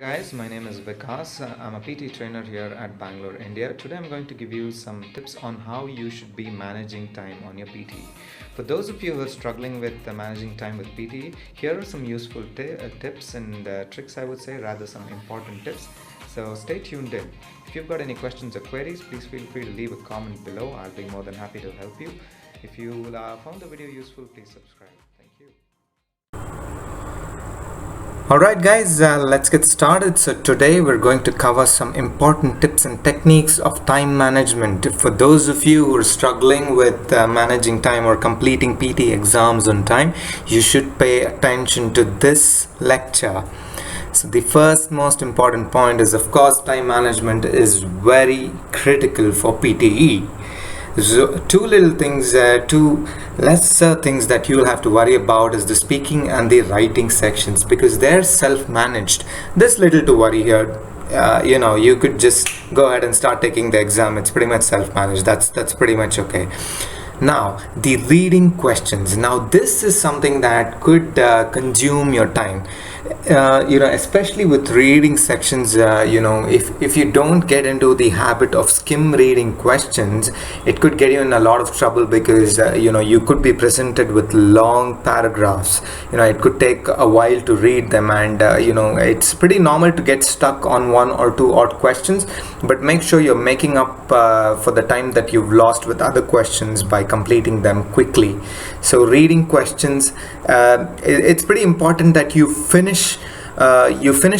Hi guys, my name is Vikas. I'm a PT trainer here at Bangalore, India. Today I'm going to give you some tips on how you should be managing time on your PTE. For those of you who are struggling with managing time with PTE, here are some useful tips and tricks, I would say, rather some important tips. So stay tuned in. If you've got any questions or queries, please feel free to leave a comment below. I'll be more than happy to help you. If you found the video useful, please subscribe. Thank you. Alright guys, let's get started. So today we're going to cover some important tips and techniques of time management. For those of you who are struggling with managing time or completing PT exams on time, you should pay attention to this lecture. So the first most important point is, of course, time management is very critical for PTE. So two lesser things that you will have to worry about is the speaking and the writing sections, because they're self-managed. There's little to worry here. You could just go ahead and start taking the exam. It's pretty much self-managed. That's pretty much okay. Now, the reading questions. Now, this is something that could consume your time. Especially with reading sections, if you don't get into the habit of skim reading questions, it could get you in a lot of trouble, because you could be presented with long paragraphs. It could take a while to read them, and it's pretty normal to get stuck on one or two odd questions, but make sure you're making up for the time that you've lost with other questions by completing them quickly. So reading questions, it's pretty important that you finish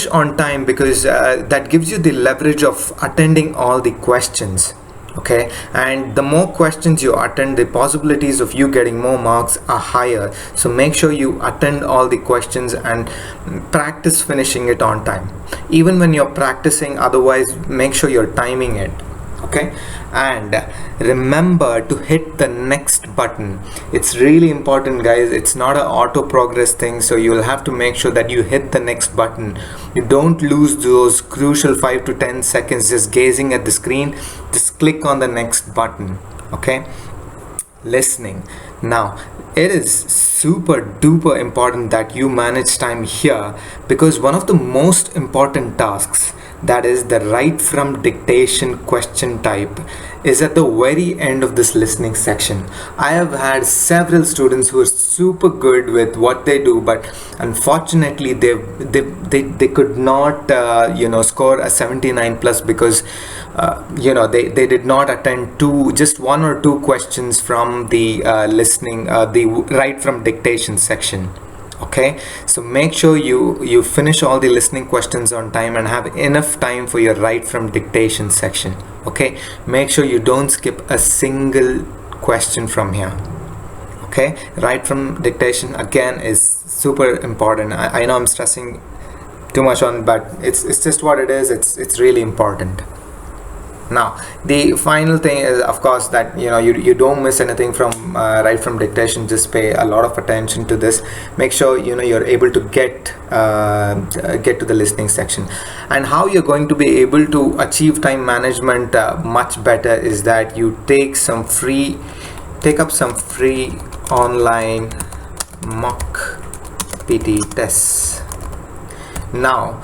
on time, because that gives you the leverage of attending all the questions. Okay, and the more questions you attend, the possibilities of you getting more marks are higher. So make sure you attend all the questions and practice finishing it on time. Even when you're practicing, otherwise make sure you're timing it. Okay, and remember to hit the next button. It's really important, guys. It's not an auto progress thing, so you'll have to make sure that you hit the next button. You don't lose those crucial 5 to 10 seconds just gazing at the screen. Just click on the next button. Okay, listening. Now, it is super duper important that you manage time here, because one of the most important tasks, that is the write from dictation question type, is at the very end of this listening section. I have had several students who are super good with what they do, but unfortunately they could not score a 79 plus, because they did not attend just one or two questions from the the write from dictation section. Okay, so make sure you finish all the listening questions on time and have enough time for your write from dictation section. Okay, make sure you don't skip a single question from here. Okay, write from dictation again is super important. I know I'm stressing too much on, but it's just what it is. It's really important. Now, the final thing is, of course, that you don't miss anything from right from dictation. Just pay a lot of attention to this. Make sure you're able to get to the listening section. And how you're going to be able to achieve time management much better is that you take up some free online mock PT tests. Now,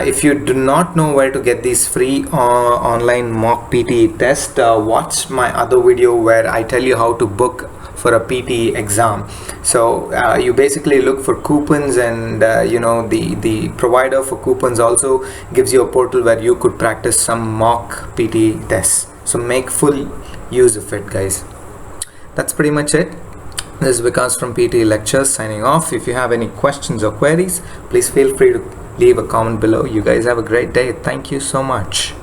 if you do not know where to get these free online mock PTE test, watch my other video where I tell you how to book for a PTE exam. So you basically look for coupons, and the provider for coupons also gives you a portal where you could practice some mock PTE tests. So make full use of it, guys. That's pretty much it. This is Vikas from PTE Lectures signing off. If you have any questions or queries, please feel free to leave a comment below. You guys have a great day. Thank you so much.